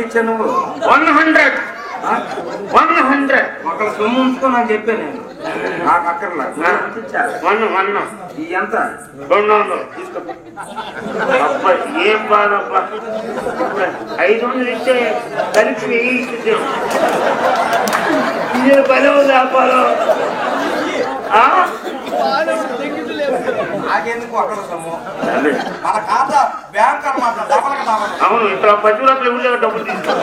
ఇచ్చా నువ్వు 100 ఒకళ్ళ సొమ్ము ఉంచుకో నాకు చెప్పాను నేను. నాకు అక్కర్లా. ఈ ఎంత 200 ఏం బాధబ్బా 500 ఇస్తే కలిపి 1000 ఇచ్చేసాం. ఇదే బలవు వ్యాపారం. నాకెందుకు అక్కడ సొమ్ము? మన ఖాతా బ్యాంక్ అన్నమాట. అవును, ఇక్కడ 10 రూపాయలు డబ్బులు తీసుకో.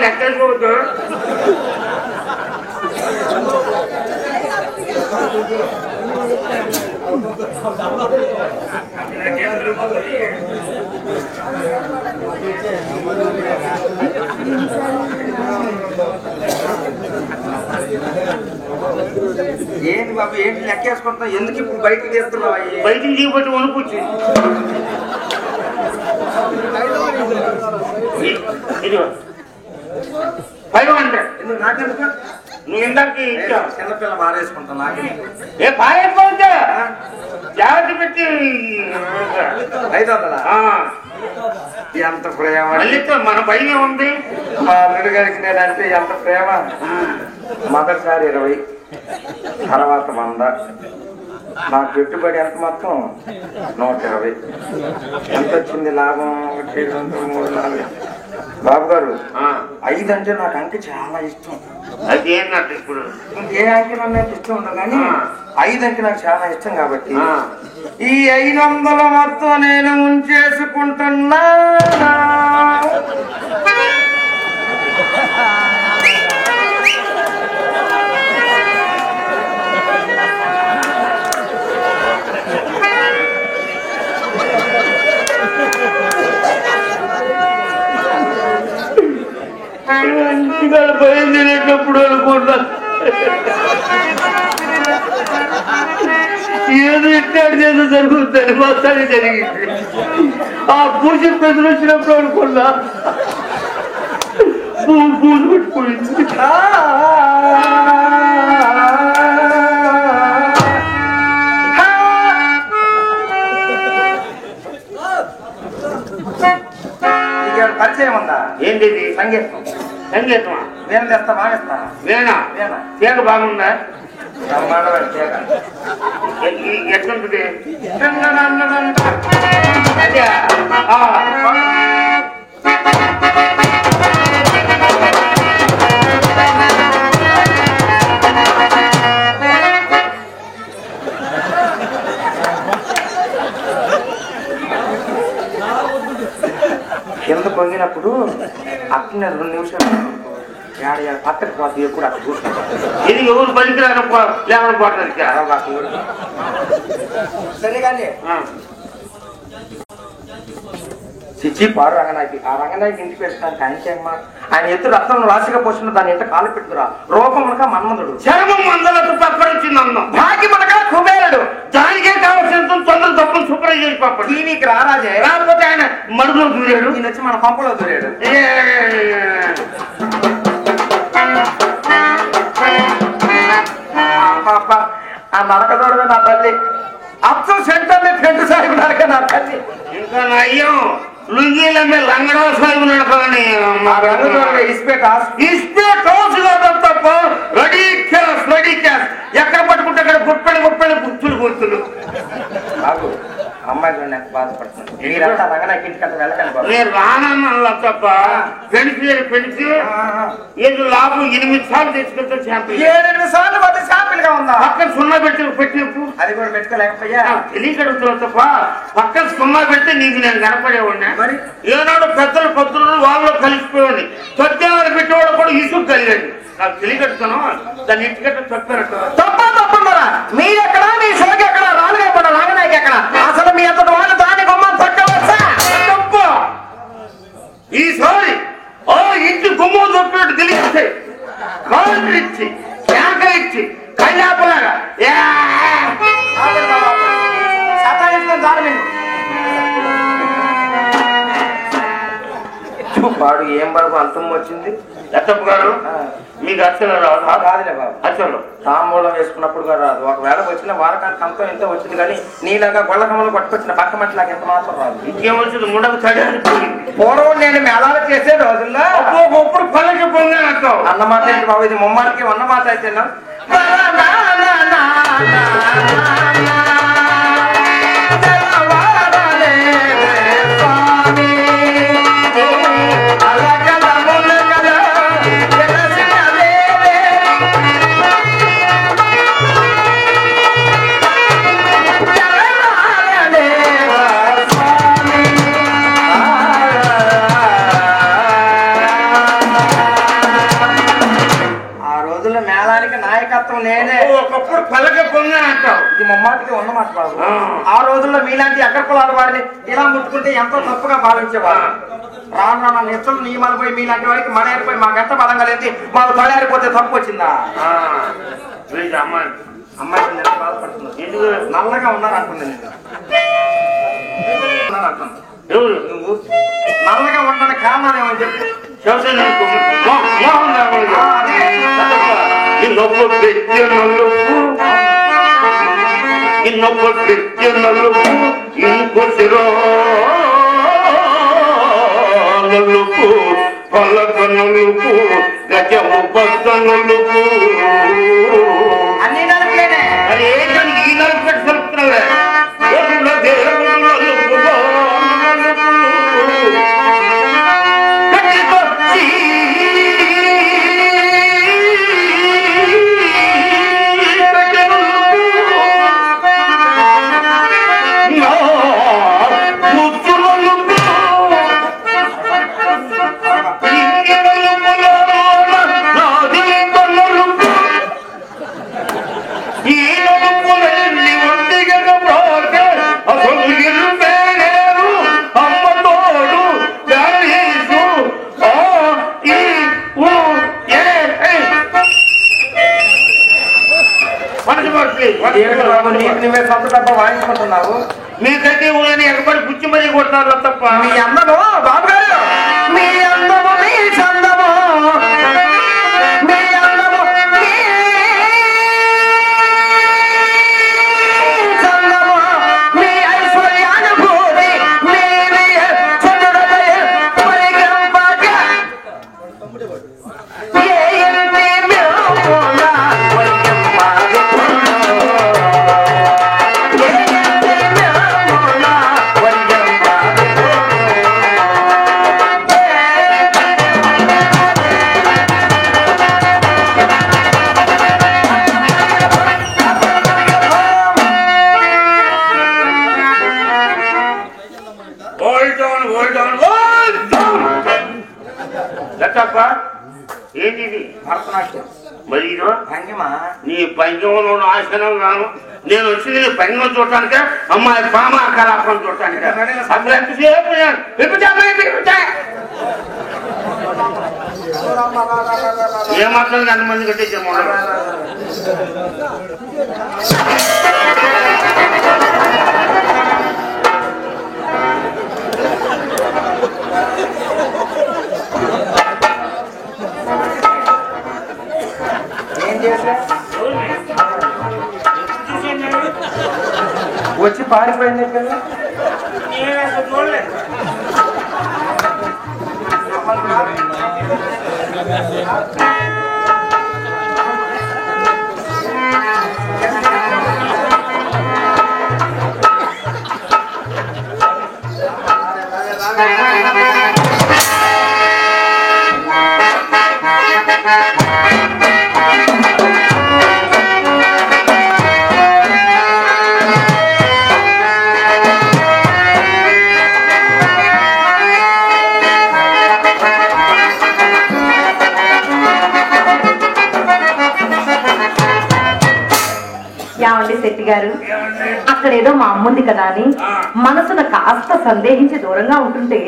లెక్కేసుకోవద్దు. ఏంటి బాబు, ఏంటి లెక్కేసుకుంటున్నా? ఎందుకు ఇప్పుడు బయటకు తీస్తున్నావా? బయటికి దిగిపోతే వణుకొచ్చి ఇది 500. నాకెందుకు? నువ్వు ఇందాక చిన్నపిల్ల మారేసుకుంటా. నాకే ఏ పారేసుకోవద్దా? జాగ్రత్త పెట్టి 500. ఎంత ప్రేమ! మళ్ళీ మన పైన ఉంది. మా అల్లుడి గారికి నేనంటే ఎంత ప్రేమ. మొదటిసారి 20, తర్వాత 100. నాకు పెట్టుబడి ఎంత మొత్తం 120. ఎంత వచ్చింది లాభం? 1, 2, 3, 4. బాబు గారు, 5 అంటే నాకు అంకె చాలా ఇష్టం. అది ఏంటంటే ఇప్పుడు ఏ అంకె నాకు ఇష్టం ఉండదు, కానీ 5 అంటే నాకు చాలా ఇష్టం. కాబట్టి ఈ 500 మొత్తం నేను ఉంచేసుకుంటున్నా. బయలుదేరేటప్పుడు అనుకుంటా ఏదో ఇట్టాడు చేసి జరుగుతుంది. మొత్తాన్ని జరిగింది. ఆ పూజ పెద్దలు వచ్చినప్పుడు అనుకున్నా పూజ పెట్టుకోయింది. పరిచయం ఉందా? ఏంటిది? సంగీతం. సంగీతమా? వీణ తెస్తా, బాగా వీణ. తీగ బాగుందా? ఎట్లుంటుంది? అదే కింద పొంగినప్పుడు అట్లనే 2 నిమిషాలు పక్కకి పోతే ఎప్పుడు అక్కడ కూర్చుంటాం. ఇది ఎవరు పనికిరాను లేవని పోవడానికి సరే కానీ చిచ్చి పాడు రంగనాయకి. ఆ రంగనాయకి ఇంటికి పెట్టడానికి ఆయనకేమ్మా? ఆయన ఎత్తు రక్తం రాశిగా పోసిన దాని ఇంట కాలు పెట్టుకురా. రూపమునక మన్మధుడు, చర్మం మందలకు పక్కడొచ్చింది అన్నం. భాగ్యమునక కుబేరుడు. దానికే కావాల్సినంత తొందర తప్పులు సూపర్ చేసి పప్పడు. దీనికి రారాజే. రాకపోతే ఆయన మడుగులో దూరాడు. ఈయన వచ్చి మన పంపలో దూరాడు. ఆ నరక దూడగా నా తల్లి. అప్సం సెంటర్ ఫ్రెండ్ సాహిబ్ నరక నా తల్లి. ఇంకా నయ్యం లుంగీలమ్మే లంగడా సాహిబ్ నడకని తప్ప రెడీ క్యాష్ ఎక్కడ పట్టుకుంటే అక్కడ గుప్పలు గుర్తులు గుర్తులు. బాబు, అమ్మాయి నాకు బాధపడుతున్నాను. మీరంతా రంగనాయకి ఇంటికంటే వెళ్ళకండి. నేను రానన్నా తప్ప పెంచి ఏదో లాభం 8 సార్లు తెచ్చుకుంటే 7 సార్లు పోతే శాంపిల్గా ఉందా? పక్కన సున్నా పెట్టినప్పుడు అది కూడా పెట్టుకోలేకపోయా. తెలియకడుగుతావు తప్ప పక్కన సున్నా పెడితే నీకు నేను కనపడేవాడినా? మరి ఏనాడు పెద్దలు వాళ్ళు కలిసిపోయేవాడిని. తొత్తేవాళ్ళు పెట్టేవాడు కూడా ఇసుకు కలిగాడు. నాకు తెలియకడుతాను దాన్ని ఇంటికట్ట చెప్పారట. తప్పరా? మీరెక్కడా? మీ షోకి ఎక్కడ? రాలుగైపోవడం రంగనాయకి ఎక్కడ? అసలు మీ అంతటి వాళ్ళు దాని గుమ్మని తొక్కవచ్చా? తప్ప. ఈసారి ఇంటి గుమ్మ తొప్పినట్టు తెలిస్తే కాళ్ళు ఇచ్చి కేక ఇచ్చి కళ్యాపలాగా సతాయించుకొని దాని వాడు ఏం బాబు అంతం వచ్చింది ఎత్తప్ప గారు మీకు అచ్చలు రాదు కాదులే బాబు అచ్చలు తాంబూలం వేసుకున్నప్పుడు కూడా రాదు ఒకవేళ వచ్చిన వారకానికి అంతం ఎంతో వచ్చింది కానీ నీలాగా గొల్లకమ్మలు పట్టుకొచ్చిన పక్క మట్టిలాగా ఎంత మాత్రం రాదు ఇంకేమొచ్చింది ముండకు చడి పూర్వం నేను మేళాలు చేసే రోజుల్లో ఒప్పుడు పల్లకి పొందాను అన్నమాట ఏంటి బాబు ఇది ముమ్మారికి ఉన్నమాట అయితే నాయకత్వం నేనే ఒకప్పుడు పలక పొంగా అంటావు ఇది ముమ్మాటికి ఉన్నమాట బాబు ఆ రోజుల్లో మీలాంటి అగ్రకులాల వారిని ఇలా ముట్టుకుంటే ఎంతో తప్పుగా భావించేవారు రాను రాను నిత్యం నియమాలు పోయి మీలాంటి వారికి మడేరిపోయి మాకు ఎంత బలంగా లేదు మాకు తొలగిపోతే తప్పు వచ్చిందా అమ్మాయి అమ్మాయి బాధపడుతున్నారు ఎందుకు నల్లగా ఉన్నారు అంటుంది నేను ఎవరు నువ్వు నల్లగా ఉండడానికి కారణాలు ఏమని చెప్పు ಇನ್ನೊಬ್ಬ ಬೆಚ್ಚ ನಲ್ಲುಪು ಇಂಕೊಸಿರೋ నలుపు పలక నలుపు గజము బద్ద నలుపు అన్ని నలుపులేనే అది ఏంటని ఈ నలుపు పెట్టి చెప్తున్నాలే దేవుడు నలుపు నువ్వే సొంత తప్ప వాయించుకుంటున్నావు మీకైతే ఊళ్ళని ఎగబడి పుచ్చి మరీ కొడతారు తప్ప మీ అందము బాబు గారు మీ అందము మీ చందము మీ అందము మీ చందము మీ ఐశ్వర్యానుభూతి మీ చంద్రుడయ పరిగంపక ఏ ఇంటి మ్యోల ఏంటి భరతనాట్యం మరి ఇదో భంగిమా నీ పంచంలో నాశనం గాను నేను వచ్చింది నీ పంచం చూడటానికే అమ్మాయి పామ కళాపం చూడటానికే అసలు ఎంతసేపు ఏమాత్రం ఎంతమంది కట్టించాము వచ్చి పారిపోయింది కదా శెట్టి గారు అక్కడేదో మా అమ్ముంది కదా అని మనసును కాస్త సందేహించి దూరంగా ఉంటుంటే